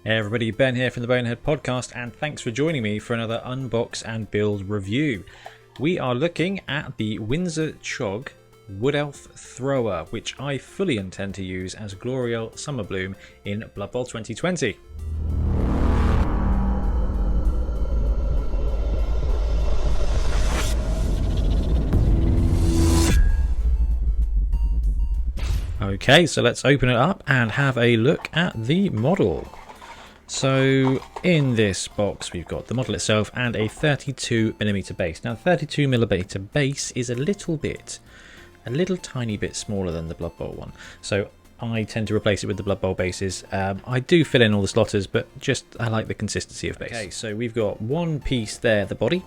Hey everybody, Ben here from the Bonehead podcast, and thanks for joining me for another Unbox and Build review. We are looking at the Winzor Chog Wood Elf Thrower, which I fully intend to use as Gloriel Summerbloom in Blood Bowl 2020. Okay, so let's open it up and have a look at the model. So in this box we've got the model itself and a 32mm base. Now 32mm base is a little tiny bit smaller than the Blood Bowl one. So I tend to replace it with the Blood Bowl bases. I do fill in all the slotters, but I like the consistency of base. Okay, so we've got one piece there, the body.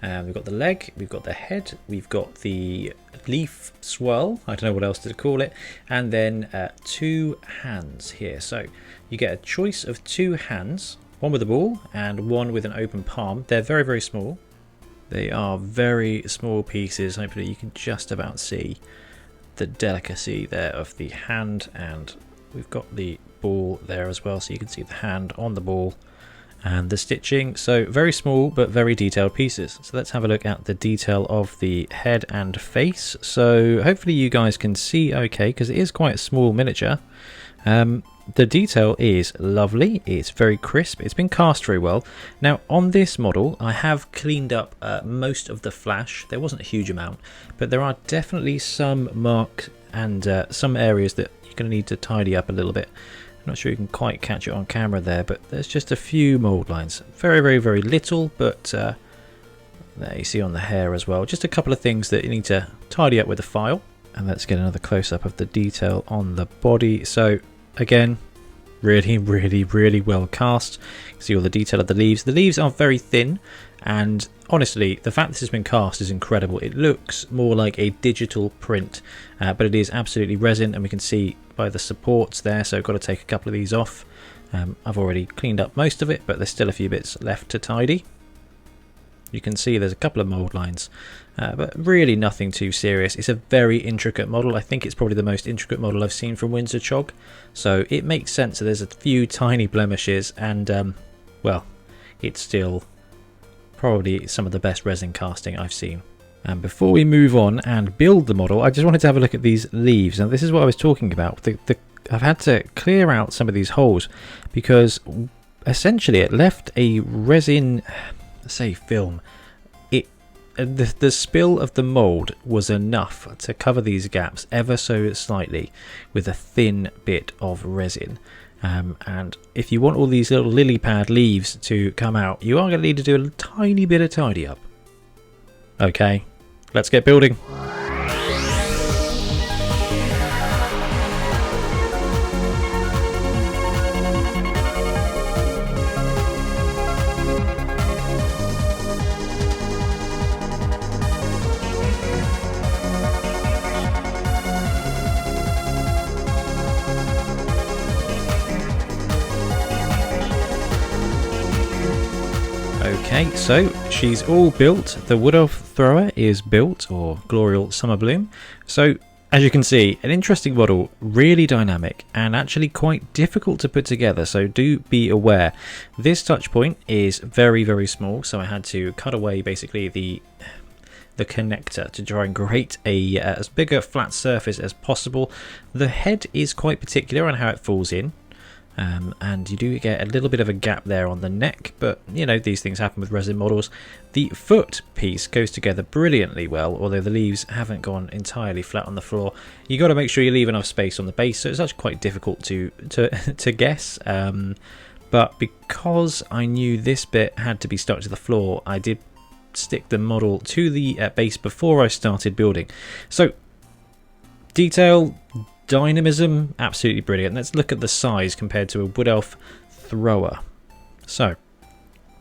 We've got the leg, we've got the head, we've got the leaf swirl, I don't know what else to call it, and then two hands here. So you get a choice of two hands, one with a ball and one with an open palm. They're very, very small. They are very small pieces. Hopefully you can just about see the delicacy there of the hand, and we've got the ball there as well, so you can see the hand on the ball and the stitching. So very small but very detailed pieces. So let's have a look at the detail of the head and face. So hopefully you guys can see okay, because it is quite a small miniature. The detail is lovely, it's very crisp, it's been cast very well. Now on this model I have cleaned up most of the flash. There wasn't a huge amount, but there are definitely some marks and some areas that you're going to need to tidy up a little bit. I'm not sure you can quite catch it on camera there, but there's just a few mould lines. Very, very, very little, but there you see on the hair as well. Just a couple of things that you need to tidy up with a file. And let's get another close-up of the detail on the body. So again, really, really, really well cast. You can see all the detail of the leaves. The leaves are very thin, and honestly, the fact this has been cast is incredible. It looks more like a digital print, but it is absolutely resin, and we can see by the supports there, so I've got to take a couple of these off. I've already cleaned up most of it, but there's still a few bits left to tidy. You can see there's a couple of mould lines, but really nothing too serious. It's a very intricate model. I think it's probably the most intricate model I've seen from Winzor Chog, so it makes sense. So there's a few tiny blemishes, and well, it's still probably some of the best resin casting I've seen. And before we move on and build the model, I just wanted to have a look at these leaves. Now this is what I was talking about. I've had to clear out some of these holes because essentially it left a resin, say film. The spill of the mould was enough to cover these gaps ever so slightly with a thin bit of resin. And if you want all these little lily pad leaves to come out, you are going to need to do a tiny bit of tidy up. Okay, let's get building. Okay, so she's all built. The Wood Elf Thrower is built, or Gloriel Summerbloom. So as you can see, an interesting model, really dynamic and actually quite difficult to put together, so do be aware. This touch point is very, very small, so I had to cut away basically the connector to try and create a as big a flat surface as possible. The head is quite particular on how it falls in. And you do get a little bit of a gap there on the neck, but you know, these things happen with resin models. The foot piece goes together brilliantly well, although the leaves haven't gone entirely flat on the floor. You got to make sure you leave enough space on the base, so it's actually quite difficult to guess. But because I knew this bit had to be stuck to the floor, I did stick the model to the base before I started building. So detail, dynamism, absolutely brilliant. Let's look at the size compared to a Wood Elf Thrower. So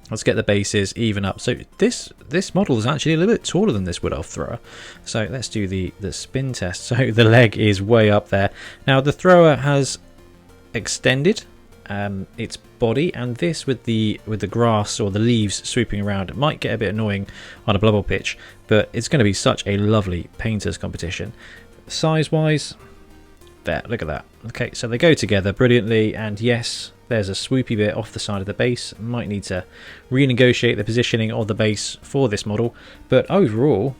let's get the bases even up. So this model is actually a little bit taller than this Wood Elf Thrower. So let's do the spin test. So the leg is way up there. Now the thrower has extended its body, and this with the grass or the leaves sweeping around, it might get a bit annoying on a Blood Bowl pitch, but it's going to be such a lovely painters competition. Size wise, There, look at that. Okay, so they go together brilliantly, and yes, there's a swoopy bit off the side of the base. Might need to renegotiate the positioning of the base for this model, but overall,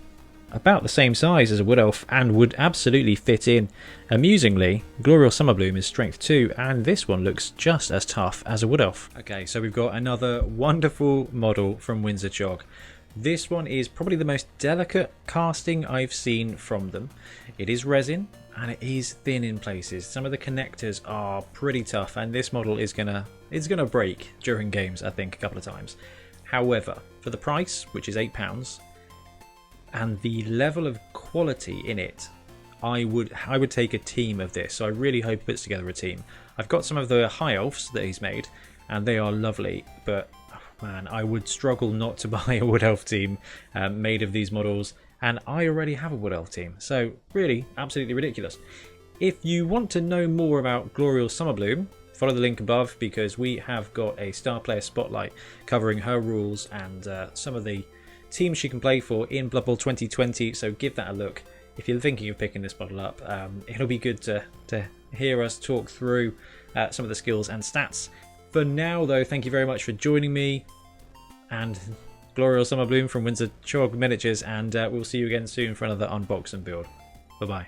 about the same size as a Wood Elf and would absolutely fit in. Amusingly, Gloriel Summerbloom is strength 2, and this one looks just as tough as a Wood Elf. Okay, so we've got another wonderful model from Winzor Chog. This one is probably the most delicate casting I've seen from them. It is resin and it is thin in places. Some of the connectors are pretty tough, and this model is gonna break during games, I think, a couple of times. However, for the price, which is £8, and the level of quality in it, I would take a team of this. So I really hope he puts together a team. I've got some of the high elves that he's made, and they are lovely, but man, I would struggle not to buy a Wood Elf team made of these models, and I already have a Wood Elf team, so really, absolutely ridiculous. If you want to know more about Gloriel Summerbloom, follow the link above, because we have got a star player spotlight covering her rules and some of the teams she can play for in Blood Bowl 2020, so give that a look. If you're thinking of picking this model up, it'll be good to hear us talk through some of the skills and stats. For now, though, thank you very much for joining me, and Gloriel Summerbloom from Winzor Chog Miniatures, and we'll see you again soon for another Unbox and Build. Bye-bye.